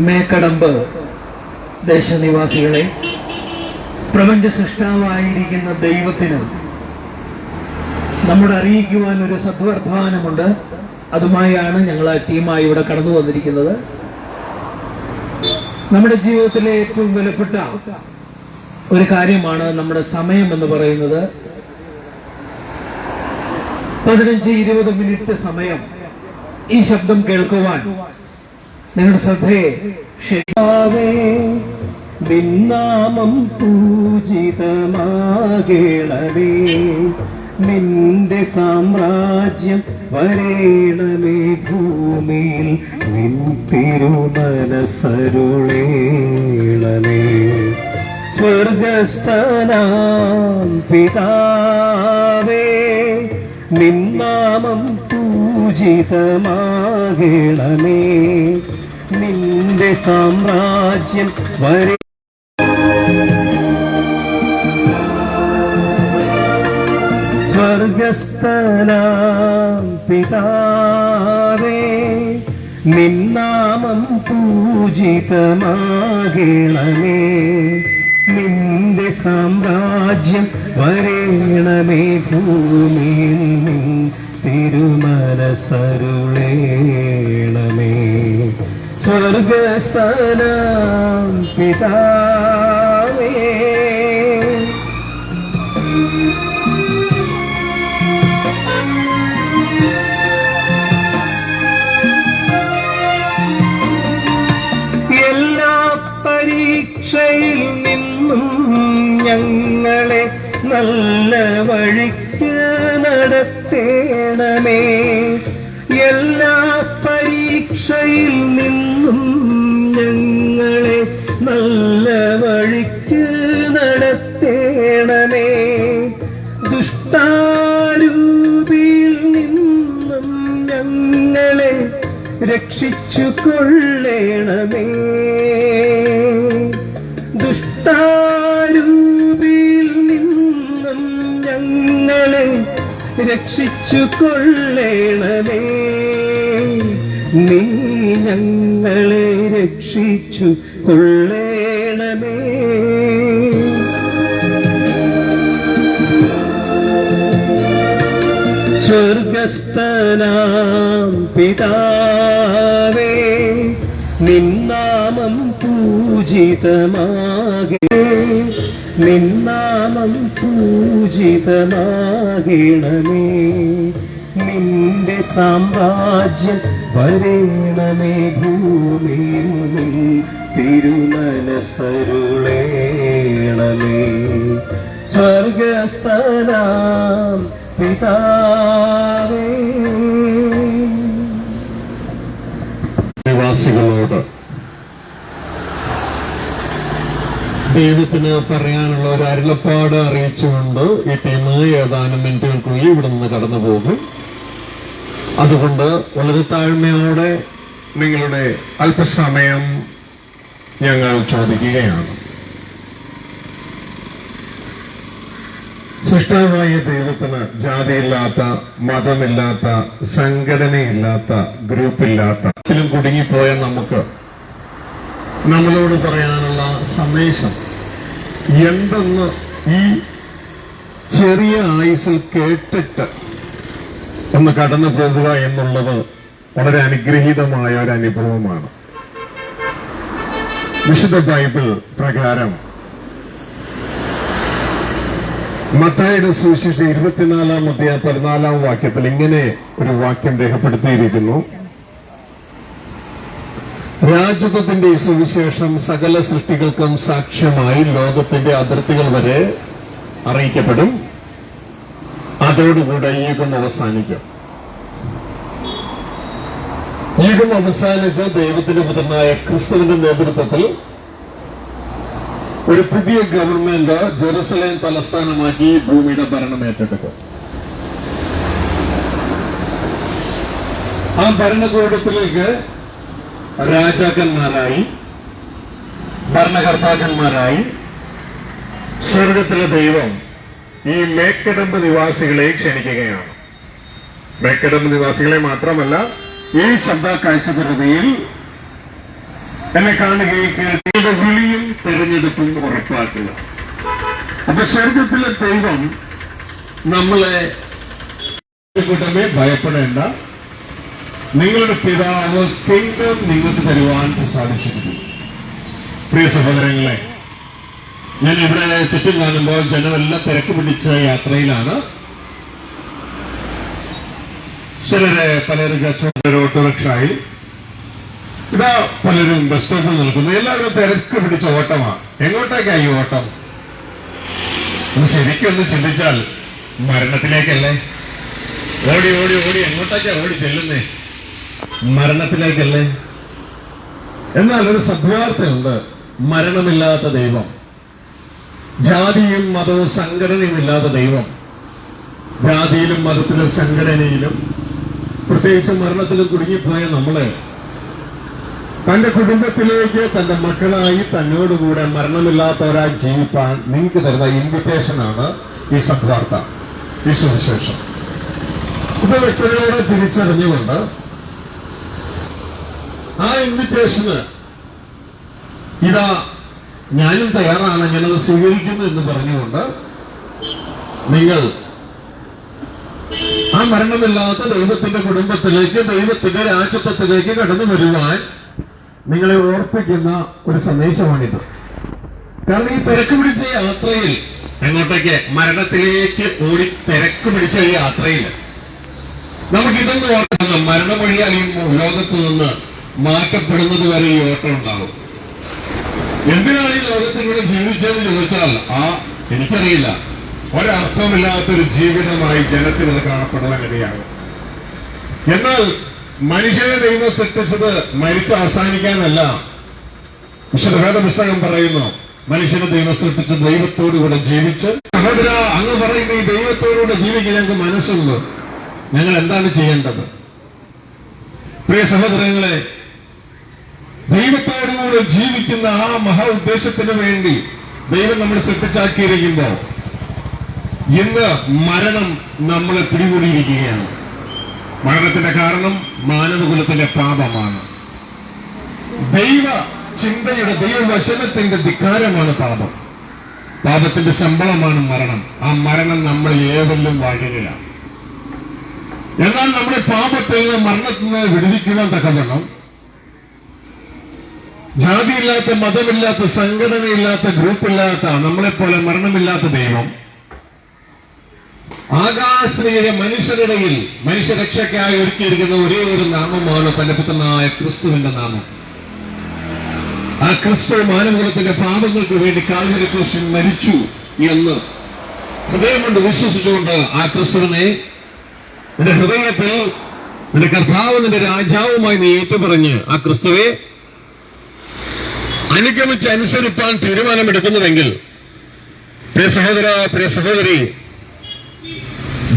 മേക്കടമ്പ് ദേശനിവാസികളെ, പ്രപഞ്ച സൃഷ്ടാവായിരിക്കുന്ന ദൈവത്തിന് നമ്മോട് അറിയിക്കുവാൻ ഒരു സദ്വർത്തമാനമുണ്ട്. അതുമായാണ് ഞങ്ങൾ ആ ടീമായി ഇവിടെ കടന്നു വന്നിരിക്കുന്നത്. നമ്മുടെ ജീവിതത്തിലെ ഏറ്റവും വിലപ്പെട്ട ഒരു കാര്യമാണ് നമ്മുടെ സമയം എന്ന് പറയുന്നത്. 15-20 മിനിറ്റ് സമയം ഈ ശബ്ദം കേൾക്കുവാൻ നിങ്ങളുടെ ശ്രദ്ധയെ ക്ഷണിക്കാവേ. നിന്നാമം പൂജിതമാകേണമേ, നിന്റെ സാമ്രാജ്യം വരേണമേ ഭൂമിയിൽ, നിൻ തിരുമനസ്സരുളേണമേ. സ്വർഗസ്ഥനാം പിതാവേ, നിന്നാമം പൂജിതമാകേണമേ, നിന്റെ സാമ്രാജ്യം വരെ. സ്വർഗസ്ഥനാം പിതാവേ, നിന്നാമം പൂജിതമാകേണമേ, നിന്റെ സാമ്രാജ്യം വരേണമേ ഭൂമിയിൽ, നിൻ തിരുമനസ്സരുളേണമേ. സ്വർഗസ്ഥനാം പിതാവേ, എല്ലാ പരീക്ഷയിൽ നിന്നും ഞങ്ങളെ നല്ല വഴിക്ക് നടത്തേണമേ. എല്ലാ പരീക്ഷയിൽ നിന്നും ഞങ്ങളെ നല്ല വഴിക്ക് നടത്തേണമേ. ദുഷ്ടാരൂപിയിൽ നിന്നും ഞങ്ങളെ രക്ഷിച്ചു കൊള്ളേണമേ. ദുഷ്ടാരൂപിയിൽ നിന്നും ഞങ്ങളെ രക്ഷിച്ചു കൊള്ളേണമേ. നീ ഞങ്ങളെ രക്ഷിച്ചു കൊള്ളേണമേ. സ്വർഗസ്ഥനാം പിതാവേ, നിന്നാമം പൂജിതമാകേ, നിന്നാമം പൂജിതമാകേണമേ, നിന്റെ സാമ്രാജ്യം വരേണമേ ഭൂമിയിൽ, നിൻ തിരുമനസ്സരുളേണമേ. സ്വർഗസ്ഥനാം പിതാവേ. നിവാസികളോട് ദൈവത്തിന് പറയാനുള്ള ഒരു അരുളപ്പാട് അറിയിച്ചുകൊണ്ട് ഈ ടീം ഏതാനും മിനിറ്റുകൾക്കുള്ളിൽ ഇവിടെ നിന്ന് കടന്നു പോകും. അതുകൊണ്ട് വളരെ താഴ്മയോടെ നിങ്ങളുടെ അല്പസമയം ഞങ്ങൾ ചോദിക്കുകയാണ്. സൃഷ്ടാവായ ദൈവത്തിന് ജാതിയില്ലാത്ത, മതമില്ലാത്ത, സംഘടനയില്ലാത്ത, ഗ്രൂപ്പില്ലാത്ത, ഇതിലും കുടുങ്ങിപ്പോയ നമുക്ക് നമ്മളോട് പറയാനുള്ള സന്ദേശം എന്തെന്ന് ഈ ചെറിയ ആയുസിൽ കേട്ടിട്ട് ഒന്ന് കടന്നു പോകുക എന്നുള്ളത് വളരെ അനുഗ്രഹീതമായ ഒരു അനുഭവമാണ്. വിശുദ്ധ ബൈബിൾ പ്രകാരം മത്തായിയുടെ സുവിശേഷം 24-ാം അധ്യായം 14-ാം വാക്യത്തിൽ ഇങ്ങനെ ഒരു വാക്യം രേഖപ്പെടുത്തിയിരിക്കുന്നു: രാജ്യത്വത്തിന്റെ ഈ സുവിശേഷം സകല സൃഷ്ടികൾക്കും സാക്ഷ്യമായി ലോകത്തിന്റെ അതിർത്തികൾ വരെ അറിയിക്കപ്പെടും. അതോടുകൂടെ യുഗം അവസാനിക്കും. യുഗം അവസാനിച്ച് ദൈവത്തിന്റെ പുത്രനായ ക്രിസ്തുവിന്റെ നേതൃത്വത്തിൽ ഒരു പുതിയ ഗവൺമെന്റ് ജെറുസലേം തലസ്ഥാനമാക്കി ഭൂമിയുടെ ഭരണം ഏറ്റെടുക്കും. ആ ഭരണകൂടത്തിലേക്ക് രാജാക്കന്മാരായി, ഭരണകർത്താക്കന്മാരായി സ്വർഗത്തിലെ ദൈവം ഈ മേക്കടമ്പ് നിവാസികളെ ക്ഷണിക്കുകയാണ്. മേക്കടമ്പ് നിവാസികളെ മാത്രമല്ല, ഈ ശബ്ദ കാഴ്ചപരിധിയിൽ എന്നെ കാണുകയും കേൾക്കുകയുടെ വിളിയും തെരഞ്ഞെടുപ്പും ഉറപ്പാക്കുക. അപ്പൊ സ്വർഗത്തിലെ ദൈവം നമ്മളെ കൂട്ടമേ ഭയപ്പെടേണ്ട, നിങ്ങളുടെ പിതാവ് കിങ്ഡം നിങ്ങൾക്ക് തരുവാൻ സാധിച്ചിരിക്കുന്നു. പ്രിയ സഹോദരങ്ങളെ, ഞാൻ ഇവിടെ ചുറ്റും കാണുമ്പോൾ ജനമെല്ലാം തിരക്ക് പിടിച്ച യാത്രയിലാണ്. പലരും ഓട്ടോറിക്ഷയിൽ, ഇതാ പലരും ബസ് സ്റ്റോപ്പിൽ നിൽക്കുന്നു. എല്ലാവരും തിരക്ക് പിടിച്ച ഓട്ടമാണ്. എങ്ങോട്ടേക്കായി ഓട്ടം? ശരിക്കും ഒന്ന് ചിന്തിച്ചാൽ മരണത്തിലേക്കല്ലേ? ഓടി ഓടി ഓടി എങ്ങോട്ടേക്കാ ഓടി ചെല്ലുന്നേ? മരണത്തിലേക്കല്ലേ? എന്നാൽ ഒരു സദ്വാർത്തയുണ്ട്. മരണമില്ലാത്ത ദൈവം, ജാതിയും മതവും സംഘടനയും ഇല്ലാത്ത ദൈവം, ജാതിയിലും മതത്തിലും സംഘടനയിലും പ്രത്യേകിച്ച് മരണത്തിലും കുടുങ്ങിപ്പോയ നമ്മളെ തന്റെ കുടുംബത്തിലേക്ക്, തന്റെ മക്കളായി തന്നോടുകൂടെ മരണമില്ലാത്തവരായി ജീവിപ്പാൻ നിങ്ങൾക്ക് തരുന്ന ഇൻവിറ്റേഷനാണ് ഈ സദ്വാർത്ത, ഈ സുവിശേഷം. ഇത് വ്യക്തികളോട് തിരിച്ചറിഞ്ഞുകൊണ്ട് ആ ഇൻവിറ്റേഷന് ഇതാ ഞാനും തയ്യാറാണ്, ഞാനത് സ്വീകരിക്കുന്നു എന്ന് പറഞ്ഞുകൊണ്ട് നിങ്ങൾ ആ മരണമില്ലാത്ത ദൈവത്തിന്റെ കുടുംബത്തിലേക്ക്, ദൈവത്തിന്റെ രാജ്യത്വത്തിലേക്ക് കടന്നു വരുവാൻ നിങ്ങളെ ഓർപ്പിക്കുന്ന ഒരു സന്ദേശമാണിത്. കാരണം ഈ തിരക്ക് പിടിച്ച യാത്രയിൽ, എങ്ങോട്ടേക്ക്? മരണത്തിലേക്ക് ഓടി തിരക്ക് പിടിച്ച ഈ യാത്രയിൽ നമുക്കിതൊന്നും ഓർക്കണം. മരണം വഴിയാൽ ഈ ലോകത്ത് നിന്ന് മാറ്റപ്പെടുന്നത് വരെ ഈ ഓട്ടം ഉണ്ടാകും. എന്തിനാണ് ഈ ലോകത്തിലൂടെ ജീവിച്ചതെന്ന് ചോദിച്ചാൽ എനിക്കറിയില്ല. ഒരർത്ഥമില്ലാത്തൊരു ജീവിതമായി ജനത്തിനത് കാണപ്പെടുവാനിടയാകും. എന്നാൽ മനുഷ്യനെ ദൈവം സൃഷ്ടിച്ചത് മരിച്ച് അവസാനിക്കാനല്ല. വിശുദ്ധ വേദപുസ്തകം പറയുന്നു, മനുഷ്യനെ ദൈവം സൃഷ്ടിച്ച് ദൈവത്തോടുകൂടെ ജീവിച്ച്. സഹോദര, അങ്ങ് പറയുന്ന ഈ ദൈവത്തോടുകൂടെ ജീവിക്കാൻ ഞങ്ങൾക്ക് മനസ്സുണ്ട്. ഞങ്ങൾ എന്താണ് ചെയ്യേണ്ടത്? പ്രിയ സഹോദരങ്ങളെ, ദൈവത്തോടുകൂടെ ജീവിക്കുന്ന ആ മഹാ ഉദ്ദേശത്തിന് വേണ്ടി ദൈവം നമ്മളെ സൃഷ്ടിച്ചാക്കിയിരിക്കുമ്പോൾ ഇന്ന് മരണം നമ്മളെ പിടികൂടിയിരിക്കുകയാണ്. മരണത്തിന്റെ കാരണം മാനവകുലത്തിന്റെ പാപമാണ്. ദൈവ ചിന്തയുടെ, ദൈവവചനത്തിന്റെ ധിക്കാരമാണ് പാപം. പാപത്തിന്റെ ശമ്പളമാണ് മരണം. ആ മരണം നമ്മൾ ഏവരിലും വാഴുകയാണ്. എന്നാൽ നമ്മുടെ പാപത്തിൽ നിന്ന്, മരണത്തിൽ നിന്ന് വിടുവിക്കുവാൻ തക്കവണ്ണം ജാതിയില്ലാത്ത, മതമില്ലാത്ത, സംഘടനയില്ലാത്ത, ഗ്രൂപ്പില്ലാത്ത, നമ്മളെപ്പോലെ മരണമില്ലാത്ത ദൈവം ആകാശത്തിലെ മനുഷ്യരുടെയിൽ മനുഷ്യരക്ഷയ്ക്കായി ഒരുക്കിയിരിക്കുന്ന ഒരേ ഒരു നാമമാണ് തന്റെ പുത്രനായ ക്രിസ്തുവിന്റെ നാമം. ആ ക്രിസ്തു മാനവകുലത്തിന്റെ പാപങ്ങൾക്ക് വേണ്ടി കാൽവരി ക്രൂശിൽ മരിച്ചു എന്ന് ഹൃദയം കൊണ്ട് വിശ്വസിച്ചുകൊണ്ട് ആ ക്രിസ്തുവിനെ നിന്റെ ഹൃദയത്തിൽ നിന്റെ കർത്താവ്, നിന്റെ രാജാവുമായി നീ ഏറ്റുപറഞ്ഞ് ആ ക്രിസ്തുവെ അനുഗമിച്ച് അനുസരിപ്പാൻ തീരുമാനമെടുക്കുന്നുവെങ്കിൽ, പ്രിയ സഹോദര, പ്രിയ സഹോദരി,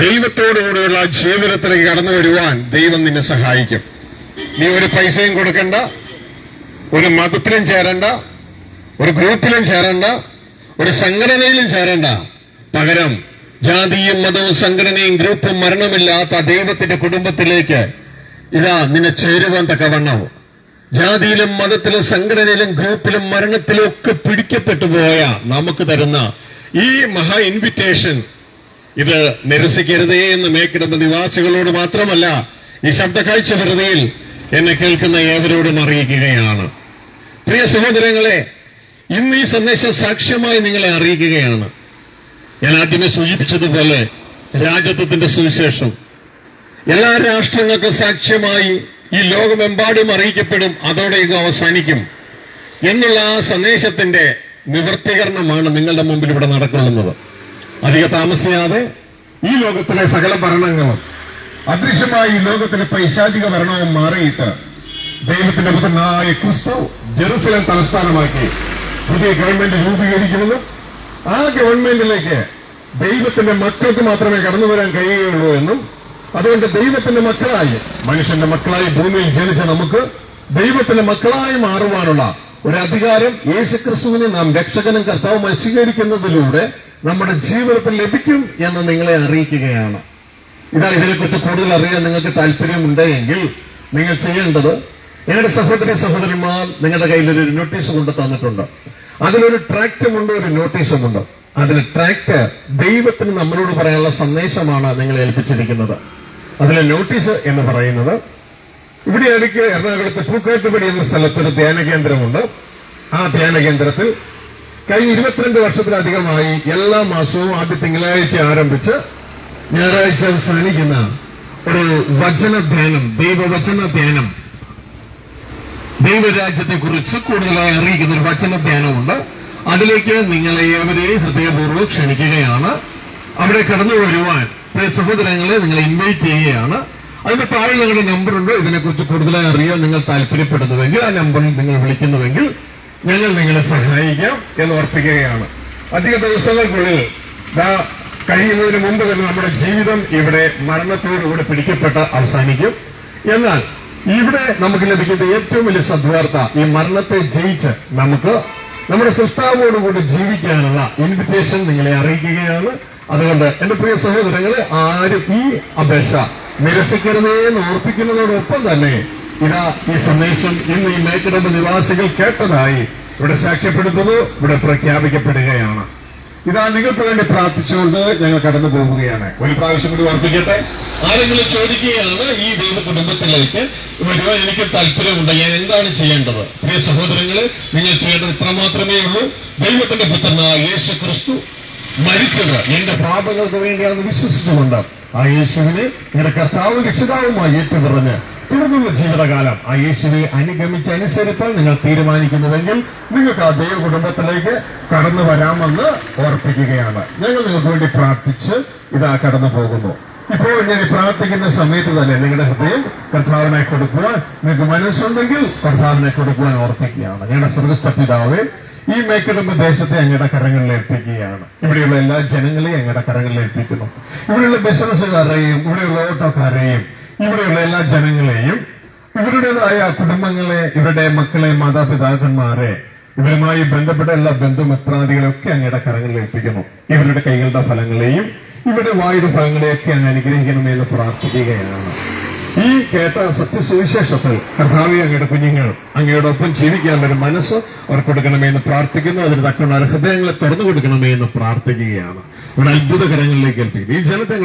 ദൈവത്തോടുകൂടെയുള്ള ജീവിതത്തിലേക്ക് കടന്നു വരുവാൻ ദൈവം നിന്നെ സഹായിക്കും. നീ ഒരു പൈസയും കൊടുക്കണ്ട, ഒരു മതത്തിലും ചേരണ്ട, ഒരു ഗ്രൂപ്പിലും ചേരണ്ട, ഒരു സംഘടനയിലും ചേരണ്ട. പകരം ജാതിയും മതവും സംഘടനയും ഗ്രൂപ്പും മരണമില്ലാത്ത ദൈവത്തിന്റെ കുടുംബത്തിലേക്ക് ഇതാ നിന്നെ ചേരുവാൻ തക്കവണ്ണം ജാതിയിലും മതത്തിലും സംഘടനയിലും ഗ്രൂപ്പിലും മരണത്തിലും ഒക്കെ പിടിക്കപ്പെട്ടു പോയ നമുക്ക് തരുന്ന ഈ മഹാ ഇൻവിറ്റേഷൻ, ഇത് നിരസിക്കരുതേ എന്ന് മേക്കിടമ്പ് നിവാസികളോട് മാത്രമല്ല, ഈ ശബ്ദകാഴ്ച വെറുതെയിൽ എന്നെ കേൾക്കുന്ന ഏവരോടും അറിയിക്കുകയാണ്. പ്രിയ സഹോദരങ്ങളെ, ഇന്ന് ഈ സന്ദേശം സാക്ഷ്യമായി നിങ്ങളെ അറിയിക്കുകയാണ്. ഞാൻ ആദ്യമേ സൂചിപ്പിച്ചതുപോലെ രാജ്യത്വത്തിന്റെ സുവിശേഷം എല്ലാ രാഷ്ട്രങ്ങൾക്കും സാക്ഷ്യമായി ഈ ലോകമെമ്പാടും അറിയിക്കപ്പെടും. അതോടെ ഇത് അവസാനിക്കും എന്നുള്ള ആ സന്ദേശത്തിന്റെ നിവർത്തീകരണമാണ് നിങ്ങളുടെ മുമ്പിൽ ഇവിടെ നടക്കുന്നത്. അധിക താമസിയാതെ ഈ ലോകത്തിലെ സകല ഭരണങ്ങളും അദൃശ്യമായി ഈ ലോകത്തിലെ പൈശാചിക ഭരണവും മാറിയിട്ട് ദൈവത്തിന്റെ പുത്രനായ ക്രിസ്തു ജെറുസലേം തലസ്ഥാനമാക്കി പുതിയ ഗവൺമെന്റ് രൂപീകരിക്കുന്നതും ആ ഗവൺമെന്റിലേക്ക് ദൈവത്തിന്റെ മക്കൾക്ക് മാത്രമേ കടന്നു വരാൻ കഴിയുകയുള്ളൂ എന്നും, അതുകൊണ്ട് ദൈവത്തിന്റെ മക്കളായി, മനുഷ്യന്റെ മക്കളായി ഭൂമിയിൽ ജനിച്ച നമുക്ക് ദൈവത്തിന്റെ മക്കളായി മാറുവാനുള്ള ഒരു അധികാരം യേശുക്രിസ്തുവിനെ നാം രക്ഷകനും കർത്താവുമായി സ്വീകരിക്കുന്നതിലൂടെ നമ്മുടെ ജീവിതത്തിൽ ലഭിക്കും എന്ന് നിങ്ങളെ അറിയിക്കുകയാണ്. ഇതിനെക്കുറിച്ച് കൂടുതൽ അറിയാൻ നിങ്ങൾക്ക് താല്പര്യമുണ്ടെങ്കിൽ നിങ്ങൾ ചെയ്യേണ്ടത് ഞങ്ങളുടെ സഹോദരി സഹോദരന്മാർ നിങ്ങളുടെ കയ്യിൽ ഒരു നോട്ടീസ് കൊണ്ട് തന്നിട്ടുണ്ട്. അതിലൊരു ട്രാക്റ്റുമുണ്ട്, ഒരു നോട്ടീസുമുണ്ട്. അതിൽ ട്രാക്ട് ദൈവത്തിന് നമ്മളോട് പറയാനുള്ള സന്ദേശമാണ് നിങ്ങളെ ഏൽപ്പിച്ചിരിക്കുന്നത്. അതിലെ നോട്ടീസ് എന്ന് പറയുന്നത്, ഇവിടെ അടുക്ക് എറണാകുളത്ത് പൂക്കാട്ടുപടി എന്ന സ്ഥലത്തൊരു ധ്യാന കേന്ദ്രമുണ്ട്. ആ ധ്യാന കേന്ദ്രത്തിൽ കഴിഞ്ഞ 22 വർഷത്തിലധികമായി എല്ലാ മാസവും ആദ്യ തിങ്കളാഴ്ച ആരംഭിച്ച് ഞായറാഴ്ച അവസാനിക്കുന്ന ഒരു വചന ധ്യാനം, ദൈവവചന ധ്യാനം, ദൈവരാജ്യത്തെ കുറിച്ച് കൂടുതലായി അറിയിക്കുന്ന ഒരു വചന ധ്യാനമുണ്ട്. അതിലേക്ക് നിങ്ങളെ ഏവരെയും ഹൃദയപൂർവ്വം ക്ഷണിക്കുകയാണ്. അവിടെ കടന്നു വരുവാൻ സഹോദരങ്ങളെ നിങ്ങളെ ഇൻവൈറ്റ് ചെയ്യുകയാണ്. അതിന്റെ താഴെ ഞങ്ങളുടെ നമ്പറുണ്ട്. ഇതിനെക്കുറിച്ച് കൂടുതലായി അറിയാൻ നിങ്ങൾ താല്പര്യപ്പെടുന്നുവെങ്കിൽ ആ നമ്പറിൽ നിങ്ങൾ വിളിക്കുന്നുവെങ്കിൽ ഞങ്ങൾ നിങ്ങളെ സഹായിക്കാം എന്ന് ഓർപ്പിക്കുകയാണ്. അധിക ദിവസങ്ങൾക്കുള്ളിൽ കഴിയുന്നതിന് മുമ്പ് തന്നെ നമ്മുടെ ജീവിതം ഇവിടെ മരണത്തോടുകൂടി പിടിക്കപ്പെട്ട് അവസാനിക്കും. എന്നാൽ ഇവിടെ നമുക്ക് ലഭിക്കുന്ന ഏറ്റവും വലിയ സദ്വാർത്ത, ഈ മരണത്തെ ജയിച്ച് നമുക്ക് നമ്മുടെ സൃഷ്ടാവോടുകൂടി ജീവിക്കാനുള്ള ഇൻവിറ്റേഷൻ നിങ്ങളെ അറിയിക്കുകയാണ്. അതുകൊണ്ട് എന്റെ പ്രിയ സഹോദരങ്ങളെ, ആരും ഈ അപേക്ഷ നിരസിക്കരുതേ എന്ന് ഓർപ്പിക്കുന്നതോടൊപ്പം തന്നെ ഇതാ ഈ സന്ദേശം ഇന്ന് ഈ മേക്കടമ്പ് നിവാസികൾ കേട്ടതായി ഇവിടെ സാക്ഷ്യപ്പെടുത്തുന്നു, ഇവിടെ പ്രഖ്യാപിക്കപ്പെടുകയാണ്. ഇതാ നിങ്ങൾക്ക് വേണ്ടി പ്രാർത്ഥിച്ചുകൊണ്ട് ഞങ്ങൾ കടന്നു പോവുകയാണ്. ഒരു പ്രാവശ്യം കൂടി ഓർപ്പിക്കട്ടെ. ആരെങ്കിലും ചോദിക്കുകയാണ്, ഈ ദൈവ കുടുംബത്തിലേക്ക് വരുവാൻ എനിക്ക് താല്പര്യമുണ്ട്, ഞാൻ എന്താണ് ചെയ്യേണ്ടത്? പ്രിയ സഹോദരങ്ങളെ, നിങ്ങൾ ചെയ്യേണ്ടത് ഇത്രമാത്രമേ ഉള്ളൂ. ദൈവത്തിന്റെ പുത്രനായ യേശു ക്രിസ്തു മരിച്ചത് എന്റെ പാപങ്ങൾക്ക് വേണ്ടിയാണെന്ന് വിശ്വസിച്ചുകൊണ്ട് ആ യേശുവിനെ നിങ്ങളുടെ കർത്താവ് രക്ഷിതാവുമായി ഏറ്റുപറഞ്ഞ് തുടർന്നുള്ള ജീവിതകാലം ആ യേശുവിനെ അനുഗമിച്ച് അനുസരിപ്പാൻ നിങ്ങൾ തീരുമാനിക്കുന്നുവെങ്കിൽ നിങ്ങൾക്ക് ആ ദൈവ കുടുംബത്തിലേക്ക് കടന്നു വരാമെന്ന് ഓർപ്പിക്കുകയാണ്. ഞങ്ങൾ നിങ്ങൾക്ക് വേണ്ടി പ്രാർത്ഥിച്ച് ഇതാ കടന്നു പോകുന്നു. ഇപ്പോൾ ഞാൻ പ്രാർത്ഥിക്കുന്ന സമയത്ത് തന്നെ നിങ്ങളുടെ ഹൃദയം കർത്താവിനെ കൊടുക്കുവാൻ നിങ്ങൾക്ക് മനസ്സുണ്ടെങ്കിൽ കർത്താവിനെ കൊടുക്കുവാൻ ഓർപ്പിക്കുകയാണ്. ഞങ്ങളുടെ സ്വർഗ്ഗസ്ഥ പിതാവേ, ഈ മേക്കടമ്പ് ദേശത്തെ അങ്ങയുടെ കരങ്ങളിൽ ഏൽപ്പിക്കുകയാണ്. ഇവിടെയുള്ള എല്ലാ ജനങ്ങളെയും അങ്ങയുടെ കരങ്ങളിൽ ഏൽപ്പിക്കുന്നു. ഇവിടെയുള്ള ബിസിനസ്സുകാരെയും ഇവിടെയുള്ള ഓട്ടോക്കാരെയും ഇവിടെയുള്ള എല്ലാ ജനങ്ങളെയും, ഇവരുടേതായ കുടുംബങ്ങളെ, ഇവരുടെ മക്കളെ, മാതാപിതാക്കന്മാരെ, ഇവരുമായി ബന്ധപ്പെട്ട എല്ലാ ബന്ധുമിത്രാദികളെയൊക്കെ അങ്ങയുടെ കരങ്ങളിൽ ഏൽപ്പിക്കുന്നു. ഇവരുടെ കൈകളുടെ ഫലങ്ങളെയും ഇവരുടെ വായുടെ ഫലങ്ങളെയൊക്കെ അങ്ങ് അനുഗ്രഹിക്കണമെന്ന് പ്രാർത്ഥിക്കുകയാണ്. ഈ കേട്ട സത്യസുവിശേഷത്തിൽ കർത്താവേ, അങ്ങയുടെ കുഞ്ഞുങ്ങൾ അങ്ങയോടൊപ്പം ജീവിക്കാനുള്ള ഒരു മനസ്സ് അവർ കൊടുക്കണമെന്ന് പ്രാർത്ഥിക്കുന്നു. അതിന് തക്കുന്ന ഹൃദയങ്ങളെ തുറന്നു കൊടുക്കണമെന്ന് പ്രാർത്ഥിക്കുകയാണ്. ഒരു അത്ഭുത കരങ്ങളിലേക്ക് ഏൽപ്പിക്കുന്നു. ഈ ജനത്തെ